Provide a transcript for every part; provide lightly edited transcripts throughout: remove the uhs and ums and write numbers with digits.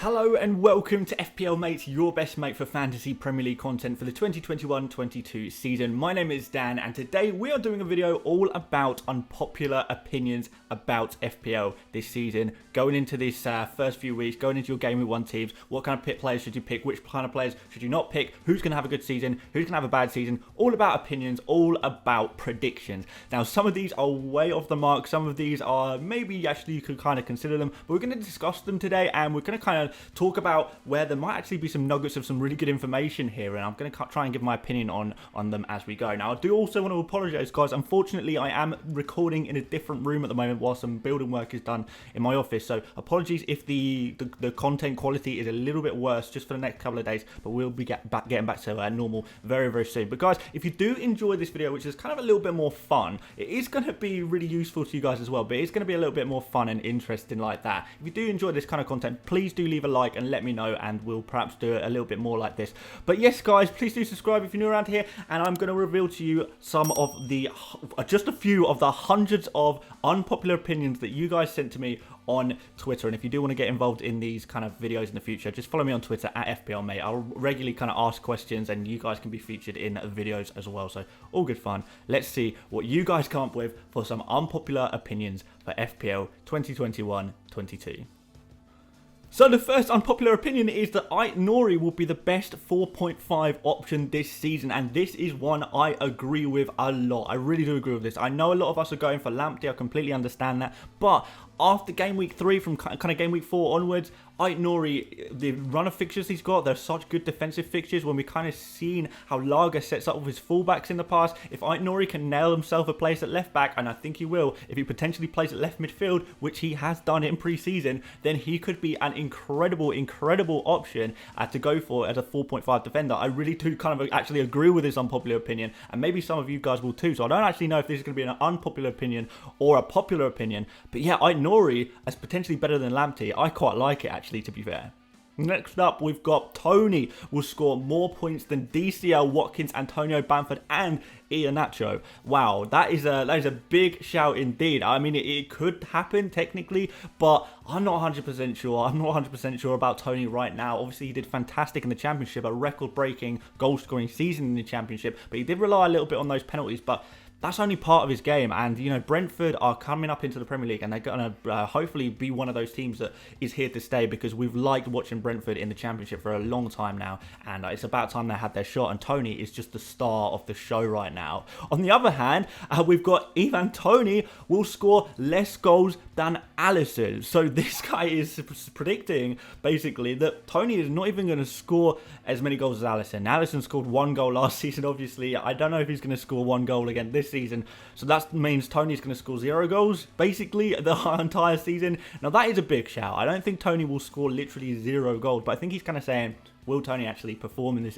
Hello and welcome to FPL Mates, your best mate for fantasy Premier League content for the 2021-22 season. My name is Dan and today we are doing a video all about unpopular opinions about FPL this season. Going into this first few weeks, going into your Game Week 1 teams, what kind of players should you pick, which kind of players should you not pick, who's going to have a good season, who's going to have a bad season, all about opinions, all about predictions. Now some of these are way off the mark, some of these are maybe actually you could kind of consider them, but we're going to discuss them today and we're going to kind of talk about where there might actually be some nuggets of some really good information here, and I'm going to try and give my opinion on them as we go. Now I do also want to apologise guys, unfortunately I am recording in a different room at the moment while some building work is done in my office, so apologies if the content quality is a little bit worse just for the next couple of days, but we'll be getting back to normal very soon. But guys, if you do enjoy this video, which is kind of a little bit more fun, it is going to be really useful to you guys as well, but it's going to be a little bit more fun and interesting like that. If you do enjoy this kind of content, please do leave a like and let me know, and we'll perhaps do it a little bit more like this. But yes guys, please do subscribe if you're new around here, and I'm going to reveal to you some of the just a few of the hundreds of unpopular opinions that you guys sent to me on Twitter. And if you do want to get involved in these kind of videos in the future, just follow me on Twitter at FPL Mate. I'll regularly kind of ask questions and you guys can be featured in videos as well, so all good fun. Let's see what you guys come up with for some unpopular opinions for FPL 2021-22. So the first unpopular opinion is that Aït-Nouri will be the best 4.5 option this season, and this is one I agree with a lot. I really do agree with this. I know a lot of us are going for Lamptey, I completely understand that, but after game week 3, from kind of game week 4 onwards, Aït-Nouri, the run of fixtures he's got, they're such good defensive fixtures. When we kind of seen how Lager sets up with his fullbacks in the past, if Aït-Nouri can nail himself a place at left back, and I think he will, if he potentially plays at left midfield, which he has done in pre-season, then he could be an incredible option to go for as a 4.5 defender. I really do kind of actually agree with this unpopular opinion, and maybe some of you guys will too, so I don't actually know if this is going to be an unpopular opinion or a popular opinion, but yeah, Aït-Nouri as potentially better than Lamptey. I quite like it actually, to be fair. Next up, we've got Tony will score more points than DCL, Watkins, Antonio, Bamford, and Iheanacho. Wow, that is a big shout indeed. I mean, it could happen technically, but I'm not 100% sure. I'm not 100% sure about Tony right now. Obviously, he did fantastic in the Championship, a record-breaking goal-scoring season in the Championship, but he did rely a little bit on those penalties, but that's only part of his game. And, you know, Brentford are coming up into the Premier League and they're going to hopefully be one of those teams that is here to stay, because we've liked watching Brentford in the Championship for a long time now, and it's about time they had their shot, and Tony is just the star of the show right now. On the other hand, we've got Ivan Toney will score less goals than Alisson. So this guy is predicting basically that Tony is not even going to score as many goals as Alisson. Alisson scored 1 goal last season, obviously. I don't know if he's going to score 1 goal again this season, so that means Tony's going to score 0 goals basically the entire season. Now that is a big shout. I don't think Tony will score literally 0 goals, but I think he's kind of saying, will Tony actually perform in this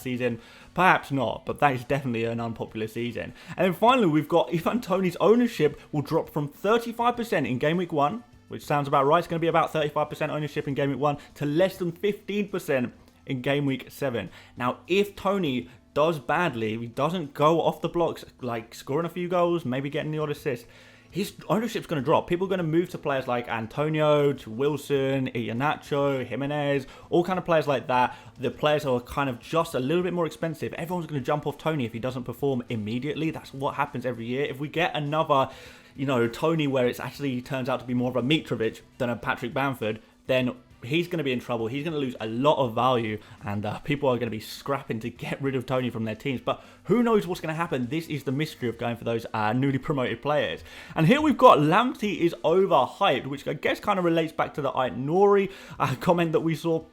season? Perhaps not, but that is definitely an unpopular season. And then finally, we've got Ivan Toney's ownership will drop from 35% in game week 1, which sounds about right. It's going to be about 35% ownership in game week 1 to less than 15% in game week 7. Now, if Tony does badly, he doesn't go off the blocks, like scoring a few goals, maybe getting the odd assist, his ownership's going to drop. People are going to move to players like Antonio, to Wilson, Iheanacho, Jimenez, all kind of players like that. The players are kind of just a little bit more expensive. Everyone's going to jump off Tony if he doesn't perform immediately. That's what happens every year. If we get another, you know, Tony where it's actually turns out to be more of a Mitrovic than a Patrick Bamford, then he's going to be in trouble. He's going to lose a lot of value, and people are going to be scrapping to get rid of Tony from their teams. But who knows what's going to happen? This is the mystery of going for those newly promoted players. And here we've got Lamptey is overhyped, which I guess kind of relates back to the Aït-Nouri comment that we saw.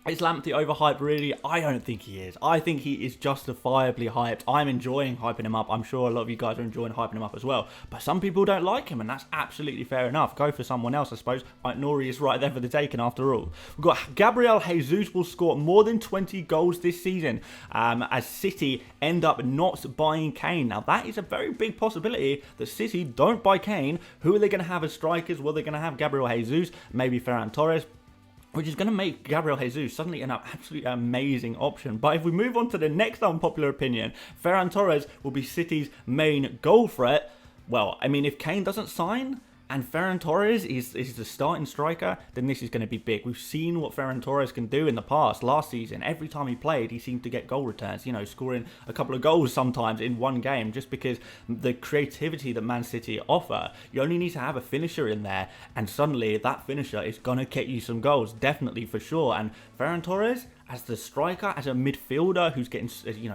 Is Lamptey overhyped really? I don't think he is. I think he is justifiably hyped. I'm enjoying hyping him up. I'm sure a lot of you guys are enjoying hyping him up as well. But some people don't like him, and that's absolutely fair enough. Go for someone else, I suppose. Aït-Nouri is right there for the taking after all. We've got Gabrielle Jesus will score more than 20 goals this season as City end up not buying Kane. Now, that is a very big possibility that City don't buy Kane. Who are they going to have as strikers? Well, they're going to have Gabriel Jesus, maybe Ferran Torres, which is going to make Gabriel Jesus suddenly an absolutely amazing option. But if we move on to the next unpopular opinion, Ferran Torres will be City's main goal threat. Well, I mean, if Kane doesn't sign, and Ferran Torres is the starting striker, then this is going to be big. We've seen what Ferran Torres can do in the past. Last season, every time he played, he seemed to get goal returns, scoring a couple of goals sometimes in one game, just because the creativity that Man City offer. You only need to have a finisher in there, and suddenly that finisher is going to get you some goals, definitely, for sure. And Ferran Torres, as the striker, as a midfielder who's getting,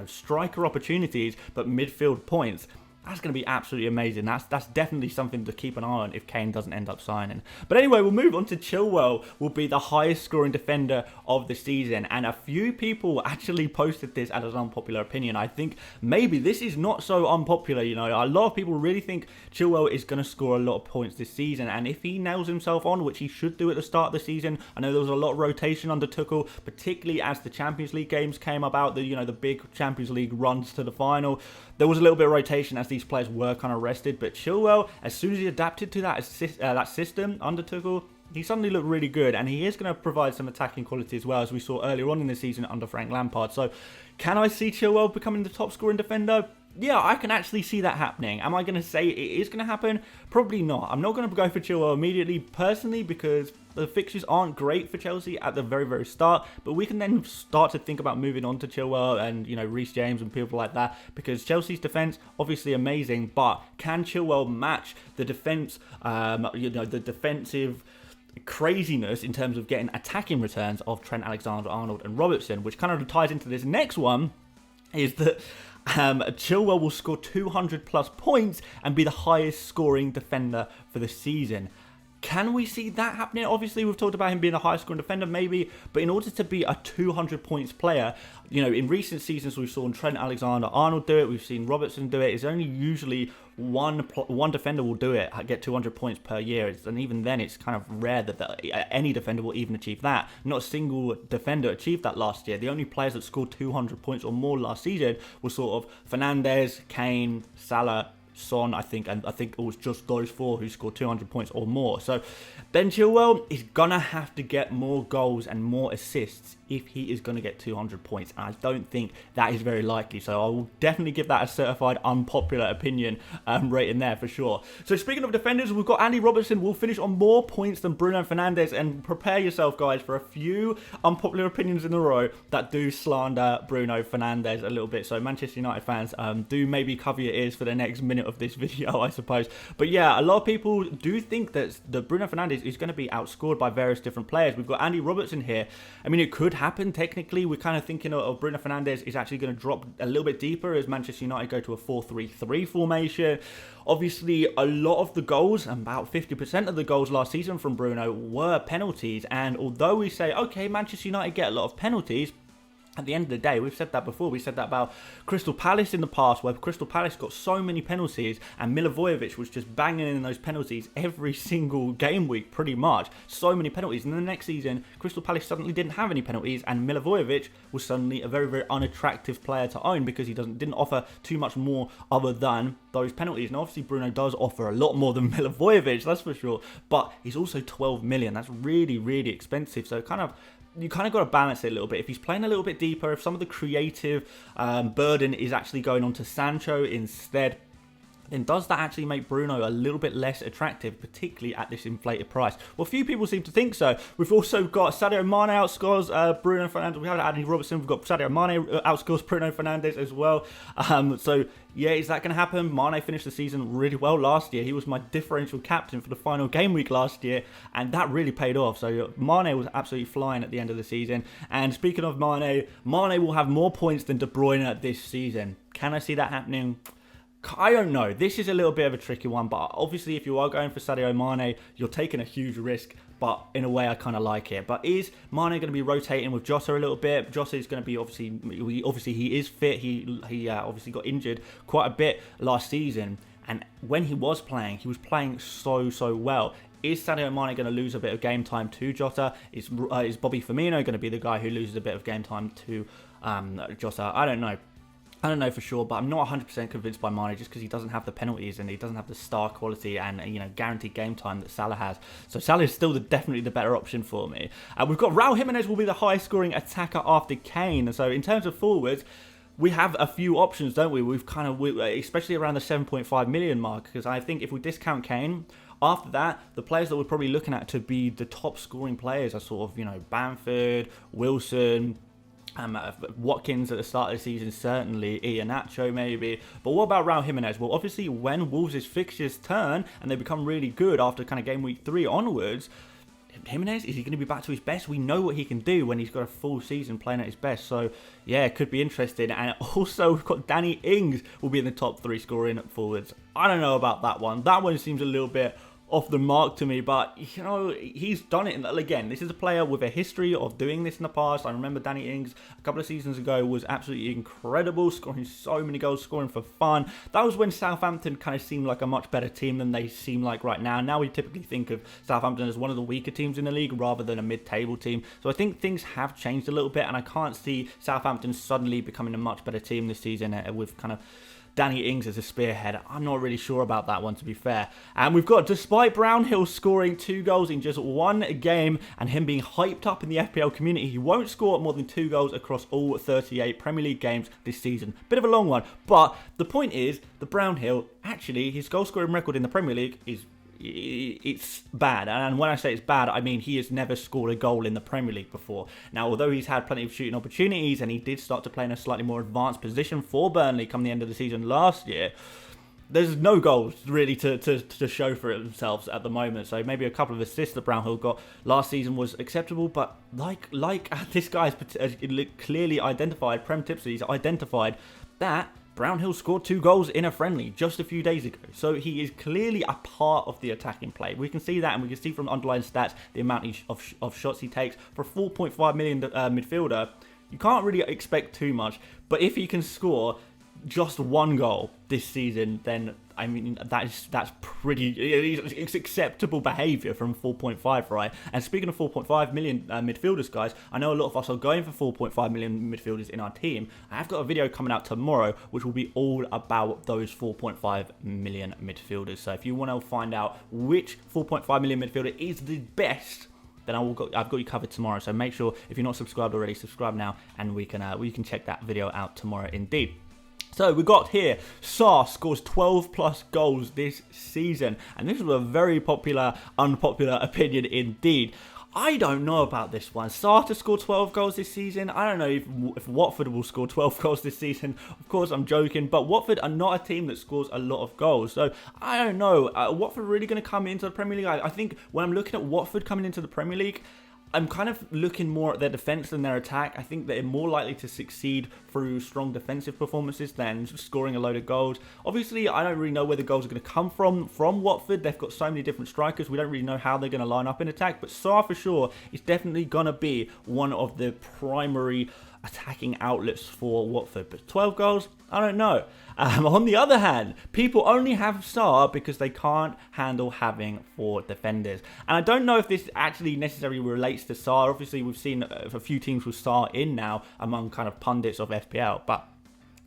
striker opportunities, but midfield points, that's going to be absolutely amazing. That's definitely something to keep an eye on if Kane doesn't end up signing. But anyway, we'll move on to Chilwell, will be the highest scoring defender of the season. And a few people actually posted this as an unpopular opinion. I think maybe this is not so unpopular. A lot of people really think Chilwell is going to score a lot of points this season. And if he nails himself on, which he should do at the start of the season, I know there was a lot of rotation under Tuchel, particularly as the Champions League games came about, the big Champions League runs to the final. There was a little bit of rotation as these players were kind of rested, but Chilwell, as soon as he adapted to that system under Tuchel, he suddenly looked really good, and he is going to provide some attacking quality as well, as we saw earlier on in the season under Frank Lampard. So, can I see Chilwell becoming the top scoring defender? Yeah, I can actually see that happening. Am I going to say it is going to happen? Probably not. I'm not going to go for Chilwell immediately, personally, because the fixtures aren't great for Chelsea at the very, very start. But we can then start to think about moving on to Chilwell and, Reece James and people like that. Because Chelsea's defence, obviously amazing. But can Chilwell match the defence, the defensive craziness in terms of getting attacking returns of Trent Alexander-Arnold and Robertson? Which kind of ties into this next one, is that Chilwell will score 200 plus points and be the highest scoring defender for the season. Can we see that happening? Obviously, we've talked about him being the highest scoring defender, maybe, but in order to be a 200 points player, in recent seasons we've seen Trent Alexander-Arnold do it, we've seen Robertson do it. It's only usually one defender will do it, get 200 points per year, and even then it's kind of rare that any defender will even achieve that. Not a single defender achieved that last year. The only players that scored 200 points or more last season were sort of Fernandes, Kane, Salah, Son, I think it was just those four who scored 200 points or more. So Ben Chilwell is gonna have to get more goals and more assists if he is going to get 200 points, and I don't think that is very likely. So I will definitely give that a certified unpopular opinion rating there for sure. So speaking of defenders, we've got Andy Robertson will finish on more points than Bruno Fernandes, and prepare yourself, guys, for a few unpopular opinions in a row that do slander Bruno Fernandes a little bit. So Manchester United fans, do maybe cover your ears for the next minute of this video, I suppose. But yeah, a lot of people do think that the Bruno Fernandes is going to be outscored by various different players. We've got Andy Robertson here. I mean, it could happen technically. We're kind of thinking of Bruno Fernandes is actually going to drop a little bit deeper as Manchester United go to a 4-3-3 formation. Obviously, a lot of the goals, about 50% of the goals last season from Bruno, were penalties. And although we say, okay, Manchester United get a lot of penalties, at the end of the day, we've said that before. We said that about Crystal Palace in the past, where Crystal Palace got so many penalties, and Milivojevic was just banging in those penalties every single game week, pretty much. So many penalties. And then the next season, Crystal Palace suddenly didn't have any penalties, and Milivojevic was suddenly a very, very unattractive player to own because he didn't offer too much more other than those penalties. And obviously, Bruno does offer a lot more than Milivojevic, that's for sure. But he's also 12 million. That's really, really expensive. So you kind of got to balance it a little bit. If he's playing a little bit deeper, if some of the creative burden is actually going on to Sancho instead, then does that actually make Bruno a little bit less attractive, particularly at this inflated price? Well, few people seem to think so. We've also got Sadio Mane outscores Bruno Fernandes. We have Andy Robertson. We've got Sadio Mane outscores Bruno Fernandes as well. So, yeah, is that going to happen? Mane finished the season really well last year. He was my differential captain for the final game week last year, and that really paid off. So Mane was absolutely flying at the end of the season. And speaking of Mane will have more points than De Bruyne this season. Can I see that happening? I don't know. This is a little bit of a tricky one, but obviously if you are going for Sadio Mane, you're taking a huge risk, but in a way I kind of like it. But is Mane going to be rotating with Jota a little bit? Jota is going to be obviously he is fit. He obviously got injured quite a bit last season, and when he was playing so well. Is Sadio Mane going to lose a bit of game time to Jota? Is Bobby Firmino going to be the guy who loses a bit of game time to Jota? I don't know. I don't know for sure, but I'm not 100% convinced by Mane just because he doesn't have the penalties and he doesn't have the star quality and, guaranteed game time that Salah has. So Salah is still definitely the better option for me. We've got Raul Jimenez will be the highest scoring attacker after Kane. So in terms of forwards, we have a few options, don't we? We've especially around the 7.5 million mark, because I think if we discount Kane, After that, the players that we're probably looking at to be the top scoring players are sort of, you know, Bamford, Wilson, Watkins at the start of the season, certainly Iheanacho maybe. But what about Raul Jimenez? Well, obviously when Wolves' fixtures turn and they become really good after kind of game week 3 onwards, Jimenez, is he going to be back to his best? We know what he can do when he's got a full season playing at his best. So, yeah, it could be interesting. And also, we've got Danny Ings will be in the top 3 scoring forwards. I don't know about that one. That one seems a little bit off the mark to me, but you know, he's done it. Again, this is a player with a history of doing this in the past. I remember Danny Ings a couple of seasons ago was absolutely incredible, scoring so many goals, scoring for fun. That was when Southampton kind of seemed like a much better team than they seem like right now. Now we typically think of Southampton as one of the weaker teams in the league rather than a mid-table team. So I think things have changed a little bit, and I can't see Southampton suddenly becoming a much better team this season with kind of Danny Ings as a spearhead. I'm not really sure about that one, to be fair. And we've got, despite Brownhill scoring 2 goals in just 1 game and him being hyped up in the FPL community, he won't score more than 2 goals across all 38 Premier League games this season. Bit of a long one, but the point is, the Brownhill, actually, his goal scoring record in the Premier League is it's bad. And when I say it's bad, I mean he has never scored a goal in the Premier League before. Now, although he's had plenty of shooting opportunities and he did start to play in a slightly more advanced position for Burnley come the end of the season last year, there's no goals really to show for themselves at the moment. So maybe a couple of assists that Brownhill got last season was acceptable, but like this guy's clearly identified, Prem Tipsy's identified that Brownhill scored 2 goals in a friendly just a few days ago. So he is clearly a part of the attacking play. We can see that, and we can see from underlying stats the amount of shots he takes. For a 4.5 million midfielder, you can't really expect too much. But if he can score just 1 goal this season, then I mean that's pretty. It's acceptable behaviour from 4.5, right? And speaking of 4.5 million midfielders, guys, I know a lot of us are going for 4.5 million midfielders in our team. I have got a video coming out tomorrow which will be all about those 4.5 million midfielders. So if you want to find out which 4.5 million midfielder is the best, then I've got you covered tomorrow. So make sure, if you're not subscribed already, subscribe now, and we can check that video out tomorrow indeed. So we got here, Salah scores 12 plus goals this season, and this was a very unpopular opinion indeed. I don't know about this one. Salah to score 12 goals this season. I don't know if Watford will score 12 goals this season. Of course, I'm joking, but Watford are not a team that scores a lot of goals. So I don't know. Watford really going to come into the Premier League? I think when I'm looking at Watford coming into the Premier League, I'm kind of looking more at their defence than their attack. I think they're more likely to succeed through strong defensive performances than scoring a load of goals. Obviously, I don't really know where the goals are going to come from Watford. They've got so many different strikers. We don't really know how they're going to line up in attack. But Salah, for sure, is definitely going to be one of the primary attacking outlets for Watford. But 12 goals? I don't know. On the other hand, people only have Salah because they can't handle having 4 defenders. And I don't know if this actually necessarily relates to Salah. Obviously, we've seen a few teams with Salah in now among kind of pundits of FPL. But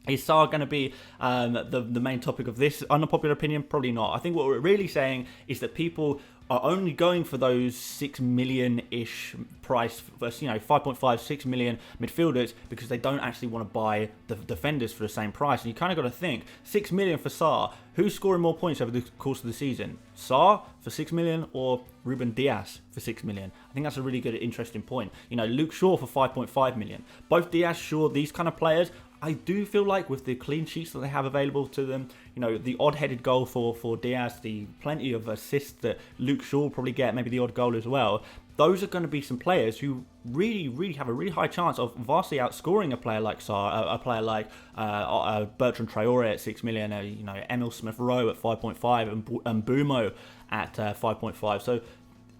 is Salah going to be the main topic of this unpopular opinion? Probably not. I think what we're really saying is that people are only going for those 6 million-ish price, for, 5.5, 6 million midfielders because they don't actually want to buy the defenders for the same price. And you kind of got to think, 6 million for Salah, who's scoring more points over the course of the season? Salah for 6 million or Ruben Dias for 6 million? I think that's a really good, interesting point. Luke Shaw for 5.5 million. Both Dias, Shaw, these kind of players, I do feel like with the clean sheets that they have available to them, the odd-headed goal for Diaz, the plenty of assists that Luke Shaw will probably get, maybe the odd goal as well, those are going to be some players who really have a really high chance of vastly outscoring a player like Salah, a player like Bertrand Traore at 6 million, Emil Smith-Rowe at 5.5 and Bumo at 5.5. So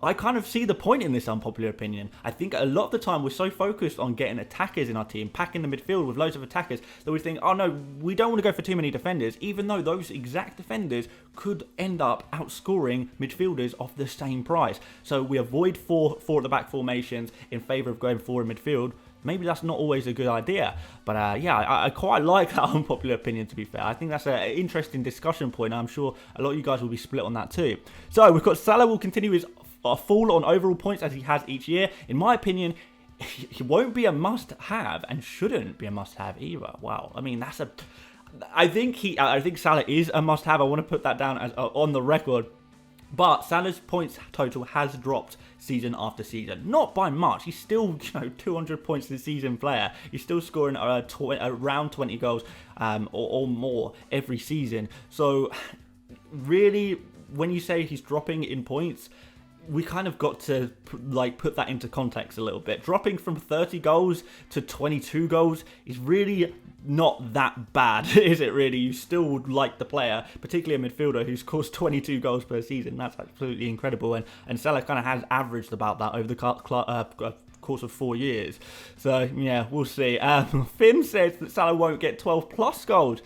I kind of see the point in this unpopular opinion. I think a lot of the time we're so focused on getting attackers in our team, packing the midfield with loads of attackers, that we think, oh no, we don't want to go for too many defenders, even though those exact defenders could end up outscoring midfielders of the same price. So we avoid four at the back formations in favour of going 4 in midfield. Maybe that's not always a good idea. But I quite like that unpopular opinion, to be fair. I think that's an interesting discussion point. I'm sure a lot of you guys will be split on that too. So we've got Salah will continue his fall on overall points as he has each year. In my opinion, he won't be a must-have and shouldn't be a must-have either. Wow, I mean I think Salah is a must-have. I want to put that down as on the record. But Salah's points total has dropped season after season. Not by much. He's still, 200 points this season player. He's still scoring around 20 goals or more every season. So really, when you say he's dropping in points, we kind of got to put that into context a little bit. Dropping from 30 goals to 22 goals is really not that bad, is it really? You still would like the player, particularly a midfielder who scores 22 goals per season. That's absolutely incredible. And Salah kind of has averaged about that over the course of 4 years. So, yeah, we'll see. Finn says that Salah won't get 12 plus goals.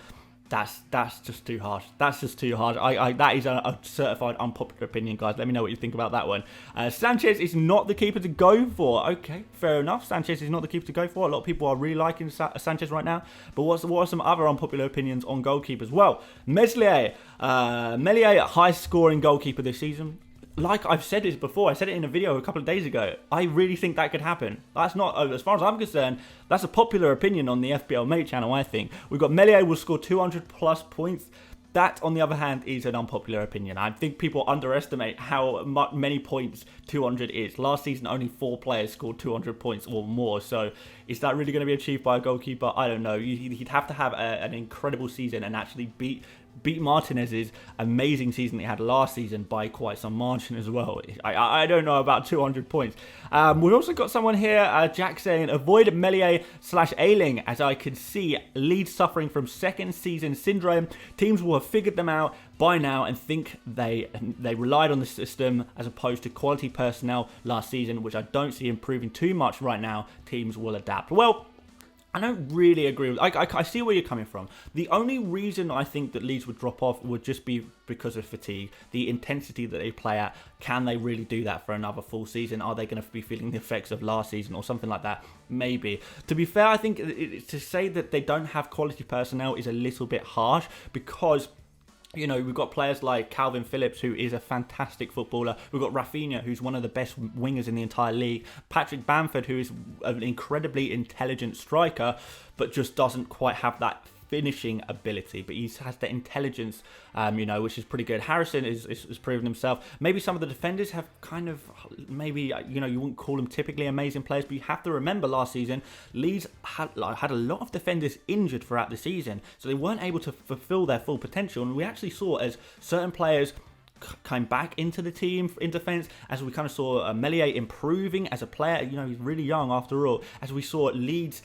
That's just too harsh. That's just too harsh. That is a certified unpopular opinion, guys. Let me know what you think about that one. Sanchez is not the keeper to go for. Okay, fair enough. Sanchez is not the keeper to go for. A lot of people are really liking Sanchez right now. But what are some other unpopular opinions on goalkeepers? Well, Meslier, highest scoring goalkeeper this season. Like I've said this before, I said it in a video a couple of days ago, I really think that could happen. That's not, as far as I'm concerned, that's a popular opinion on the FPL Mate channel, I think. We've got Meslier will score 200 plus points. That, on the other hand, is an unpopular opinion. I think people underestimate how many points 200 is. Last season, only 4 players scored 200 points or more. So, is that really going to be achieved by a goalkeeper? I don't know. He'd have to have an incredible season and actually beat Martinez's amazing season he had last season by quite some margin as well. I don't know about 200 points. We've also got someone here, Jack, saying, avoid Meslier/Ayling, as I can see Leeds suffering from second season syndrome. Teams will have figured them out by now and think they relied on the system as opposed to quality personnel last season, which I don't see improving too much right now. Teams will adapt. Well, I don't really agree with. I see where you're coming from. The only reason I think that Leeds would drop off would just be because of fatigue. The intensity that they play at. Can they really do that for another full season? Are they going to be feeling the effects of last season or something like that? Maybe. To be fair, I think to say that they don't have quality personnel is a little bit harsh because, we've got players like Calvin Phillips, who is a fantastic footballer. We've got Rafinha, who's one of the best wingers in the entire league. Patrick Bamford, who is an incredibly intelligent striker, but just doesn't quite have that finishing ability, but he has the intelligence, which is pretty good. Harrison is proven himself. Maybe some of the defenders have kind of, you wouldn't call them typically amazing players, but you have to remember last season, Leeds had a lot of defenders injured throughout the season, so they weren't able to fulfill their full potential, and we actually saw as certain players came back into the team in defence, as we kind of saw Meslier improving as a player. He's really young after all. As we saw Leeds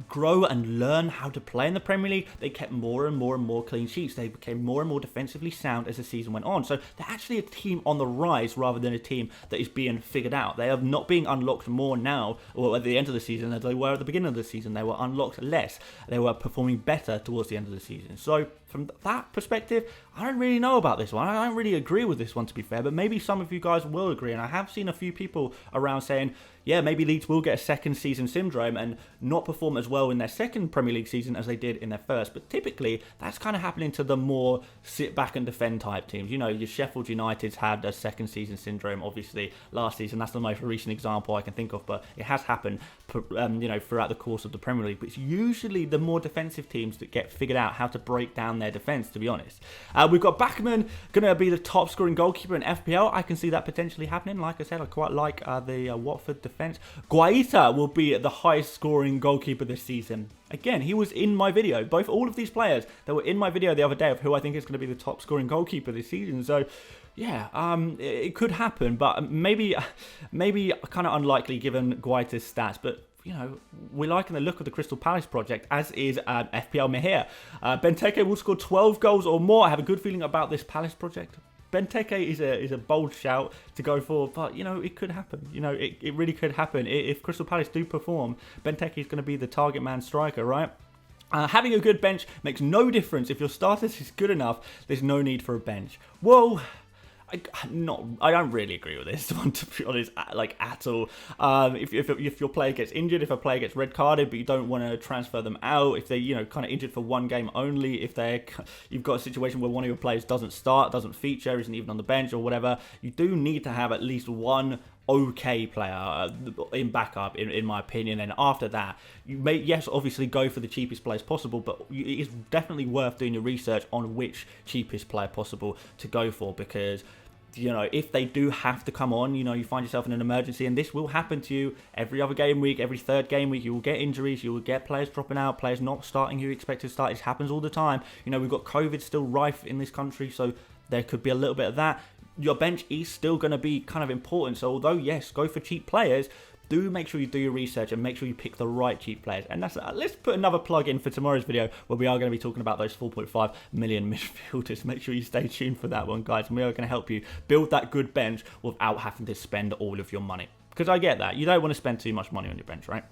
grow and learn how to play in the Premier League, they kept more and more clean sheets. They became more and more defensively sound as the season went on. So they're actually a team on the rise rather than a team that is being figured out. They are not being unlocked more now, or at the end of the season, as they were at the beginning of the season. They were unlocked less. They were performing better towards the end of the season. So from that perspective, I don't really know about this one. I don't really agree with this one, to be fair, but maybe some of you guys will agree. And I have seen a few people around saying, yeah, maybe Leeds will get a second season syndrome and not perform as well in their second Premier League season as they did in their first. But typically, that's kind of happening to the more sit back and defend type teams. Your Sheffield United's had a second season syndrome, obviously, last season. That's the most recent example I can think of, but it has happened, throughout the course of the Premier League. But it's usually the more defensive teams that get figured out how to break down their defence, to be honest. We've got Bachmann going to be the top scoring goalkeeper in FPL. I can see that potentially happening. Like I said, I quite like the Watford defence. Guaita will be the highest scoring goalkeeper this season. Again, he was in my video. All of these players that were in my video the other day of who I think is going to be the top scoring goalkeeper this season. So, yeah, it could happen, but maybe kind of unlikely given Guaita's stats. But we're liking the look of the Crystal Palace project, as is FPL Mejia. Benteke will score 12 goals or more. I have a good feeling about this Palace project. Benteke is a bold shout to go for, but it could happen. It really could happen. If Crystal Palace do perform, Benteke is going to be the target man striker, right? Having a good bench makes no difference. If your starters is good enough, there's no need for a bench. Well, I don't really agree with this one, to be honest, at all. If your player gets injured, if a player gets red carded, but you don't want to transfer them out, if they kind of injured for one game only, if you've got a situation where one of your players doesn't start, doesn't feature, isn't even on the bench or whatever, you do need to have at least one okay player in backup, in my opinion. And after that, you may, yes, obviously go for the cheapest players possible, but it's definitely worth doing your research on which cheapest player possible to go for, because you know, if they do have to come on, you know, you find yourself in an emergency, and this will happen to you every other game week, every third game week, you will get injuries, you will get players dropping out, players not starting who you expect to start. It happens all the time. You know, we've got COVID still rife in this country, so there could be a little bit of that. Your bench is still going to be kind of important. So although, yes, go for cheap players, do make sure you do your research and make sure you pick the right cheap players. And that's let's put another plug in for tomorrow's video where we are going to be talking about those 4.5 million midfielders. Make sure you stay tuned for that one, guys. And we are going to help you build that good bench without having to spend all of your money. Because I get that. You don't want to spend too much money on your bench, right?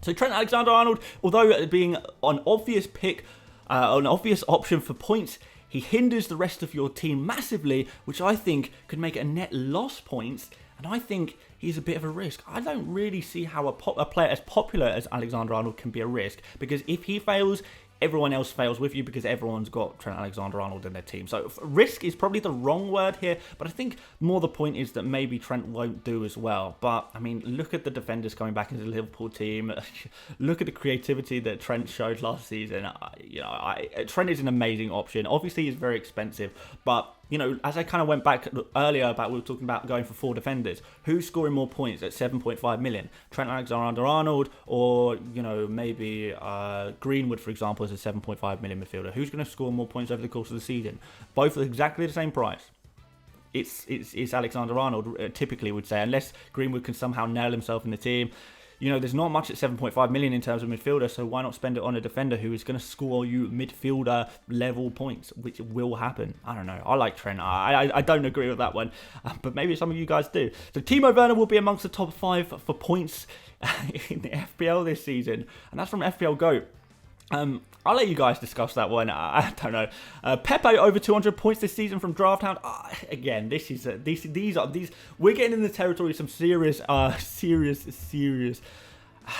So Trent Alexander-Arnold, although being an obvious pick, an obvious option for points, he hinders the rest of your team massively, which I think could make a net loss points. And I think he's a bit of a risk. I don't really see how a player as popular as Alexander-Arnold can be a risk. Because if he fails, everyone else fails with you because everyone's got Trent Alexander-Arnold in their team. So risk is probably the wrong word here, but I think more the point is that maybe Trent won't do as well. But, I mean, look at the defenders coming back into the Liverpool team. Look at the creativity that Trent showed last season. You know, Trent is an amazing option. Obviously, he's very expensive, but you know, as I kind of went back earlier about we were talking about going for 4 defenders, who's scoring more points at 7.5 million? Trent Alexander-Arnold or, you know, maybe Greenwood, for example, is a 7.5 million midfielder. Who's going to score more points over the course of the season? Both at exactly the same price. It's Alexander-Arnold, typically would say, unless Greenwood can somehow nail himself in the team. You know, there's not much at 7.5 million in terms of midfielder, so why not spend it on a defender who is going to score you midfielder level points, which will happen. I don't know. I like Trent. I don't agree with that one, but maybe some of you guys do. So Timo Werner will be amongst the top 5 for points in the FPL this season, and that's from FPL Go. I'll let you guys discuss that one. I don't know. Pepe over 200 points this season from DraftHound. Again, this is these are we're getting in the territory of some serious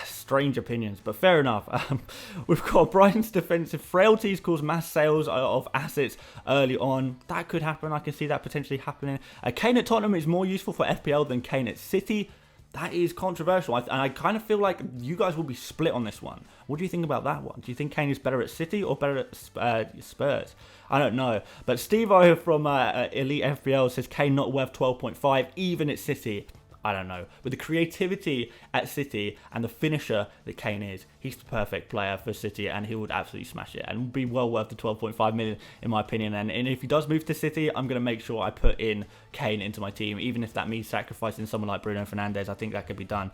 strange opinions, but fair enough. We've got Brighton's defensive frailties cause mass sales of assets early on. That could happen. I can see that potentially happening. Kane at Tottenham is more useful for FPL than Kane at City. That is controversial, and I kind of feel like you guys will be split on this one. What do you think about that one? Do you think Kane is better at City or better at Spurs? I don't know. But Steve-O from Elite FPL says Kane not worth 12.5, even at City. I don't know. With the creativity at City and the finisher that Kane is, he's the perfect player for City, and he would absolutely smash it and be well worth the 12.5 million in my opinion. And if he does move to City, I'm going to make sure I put in Kane into my team, even if that means sacrificing someone like Bruno Fernandes. I think that could be done.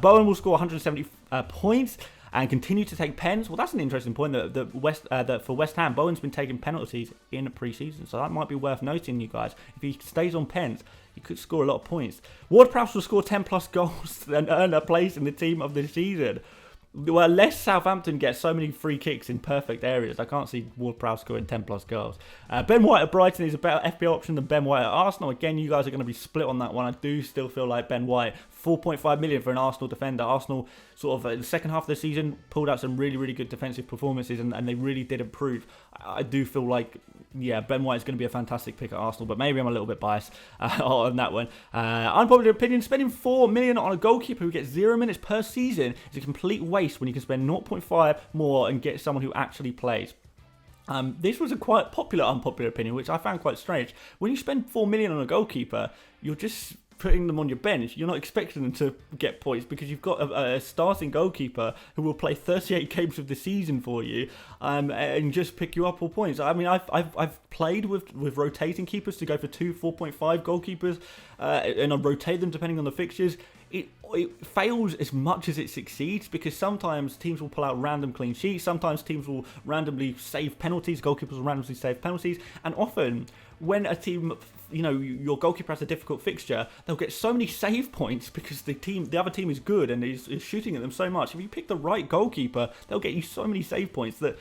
Bowen will score 170 points and continue to take pens. Well, that's an interesting point that for West Ham, Bowen's been taking penalties in pre-season, so that might be worth noting, you guys. If he stays on pens, he could score a lot of points. Ward-Prowse will score 10 plus goals and earn a place in the team of the season. Well, less Southampton gets so many free kicks in perfect areas. I can't see Ward-Prowse scoring 10 plus goals. Ben White at Brighton is a better FPL option than Ben White at Arsenal. Again, you guys are going to be split on that one. I do still feel like Ben White, 4.5 million for an Arsenal defender. Arsenal sort of in the second half of the season pulled out some really, really good defensive performances, and they really did improve. I do feel like, yeah, Ben White is going to be a fantastic pick at Arsenal, but maybe I'm a little bit biased on that one. Unpopular opinion, spending 4 million on a goalkeeper who gets 0 minutes per season is a complete waste when you can spend 0.5 more and get someone who actually plays. This was a quite popular unpopular opinion, which I found quite strange. When you spend 4 million on a goalkeeper, you're just putting them on your bench. You're not expecting them to get points because you've got a starting goalkeeper who will play 38 games of the season for you and just pick you up all points. I mean, I've played with rotating keepers to go for 2 4.5 goalkeepers and I rotate them depending on the fixtures. It fails as much as it succeeds because sometimes teams will pull out random clean sheets, sometimes teams will randomly save penalties, goalkeepers will randomly save penalties, and often when a team, you know, your goalkeeper has a difficult fixture, they'll get so many save points because the other team is good and is shooting at them so much. If you pick the right goalkeeper, they'll get you so many save points that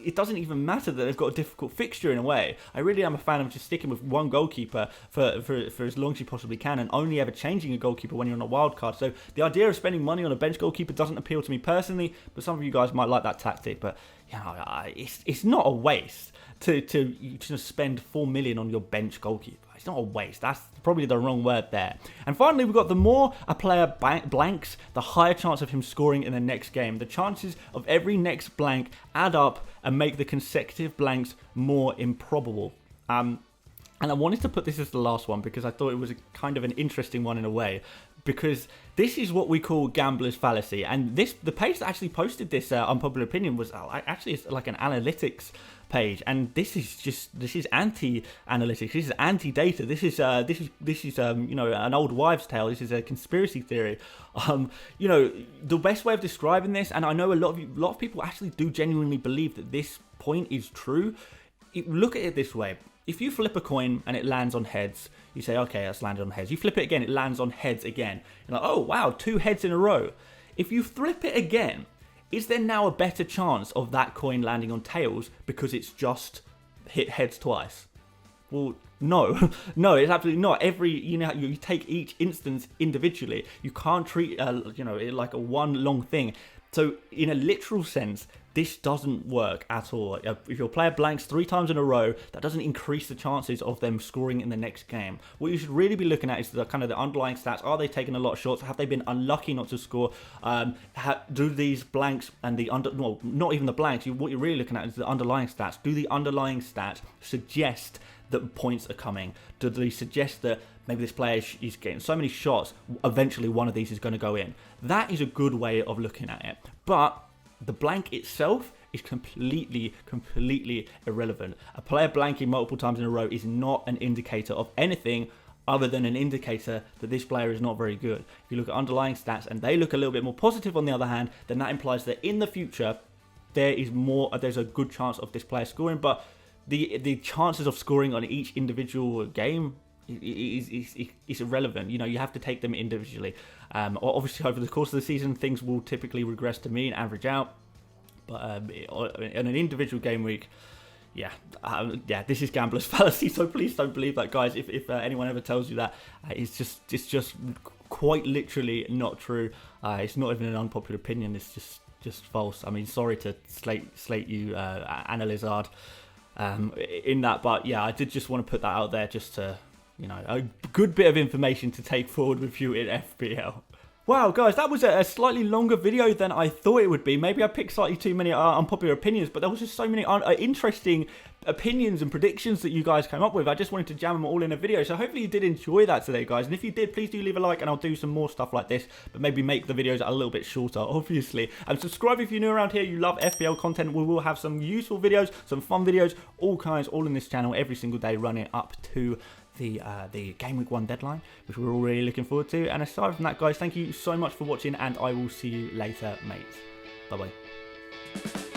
it doesn't even matter that they've got a difficult fixture in a way. I really am a fan of just sticking with one goalkeeper for as long as you possibly can and only ever changing a goalkeeper when you're on a wild card. So the idea of spending money on a bench goalkeeper doesn't appeal to me personally, but some of you guys might like that tactic. But you know, it's not a waste to spend 4 million on your bench goalkeeper. It's not a waste. That's probably the wrong word there. And finally, we've got the more a player blanks, the higher chance of him scoring in the next game. The chances of every next blank add up and make the consecutive blanks more improbable. And I wanted to put this as the last one because I thought it was a kind of an interesting one in a way, because this is what we call gambler's fallacy. And the page that actually posted this unpopular opinion was actually it's like an analytics page, and this is anti-analytics. This is anti-data. This is you know, an old wives' tale. This is a conspiracy theory. You know, the best way of describing this, and I know a lot of people actually do genuinely believe that this point is true. Look at it this way. If you flip a coin and it lands on heads, you say, okay, that's landed on heads. You flip it again, it lands on heads again. You're like, oh, wow, 2 heads in a row. If you flip it again, is there now a better chance of that coin landing on tails because it's just hit heads twice? Well, no. No, it's absolutely not. You take each instance individually. You can't treat, you know, it like a one long thing. So in a literal sense, this doesn't work at all. If your player blanks 3 times in a row, that doesn't increase the chances of them scoring in the next game. What you should really be looking at is the kind of the underlying stats. Are they taking a lot of shots? Have they been unlucky not to score? Do these blanks and well, not even the blanks. What you're really looking at is the underlying stats. Do the underlying stats suggest that points are coming? Do they suggest that maybe this player is getting so many shots, eventually one of these is going to go in? That is a good way of looking at it. But the blank itself is completely irrelevant. A player blanking multiple times in a row is not an indicator of anything other than an indicator that this player is not very good. If you look at underlying stats and they look a little bit more positive on the other hand, then that implies that in the future there's a good chance of this player scoring. But the chances of scoring on each individual game is irrelevant. You know, you have to take them individually. Obviously, over the course of the season, things will typically regress to mean, average out. But in an individual game week, yeah, this is gambler's fallacy. So please don't believe that, guys. If anyone ever tells you that, it's just quite literally not true. It's not even an unpopular opinion. It's just false. I mean, sorry to slate you, Anna Lizard, in that, but yeah, I did just want to put that out there just to, you know, a good bit of information to take forward with you in FPL. Wow, guys, that was a slightly longer video than I thought it would be. Maybe I picked slightly too many unpopular opinions, but there was just so many interesting opinions and predictions that you guys came up with. I just wanted to jam them all in a video, so hopefully you did enjoy that today, guys. And if you did, please do leave a like, and I'll do some more stuff like this, but maybe make the videos a little bit shorter, obviously. And subscribe if you're new around here, you love FPL content. We will have some useful videos, some fun videos, all kinds, all in this channel every single day, running up to the Game Week 1 deadline, which we're all really looking forward to. And aside from that, guys, thank you so much for watching, and I will see you later, mates. Bye-bye.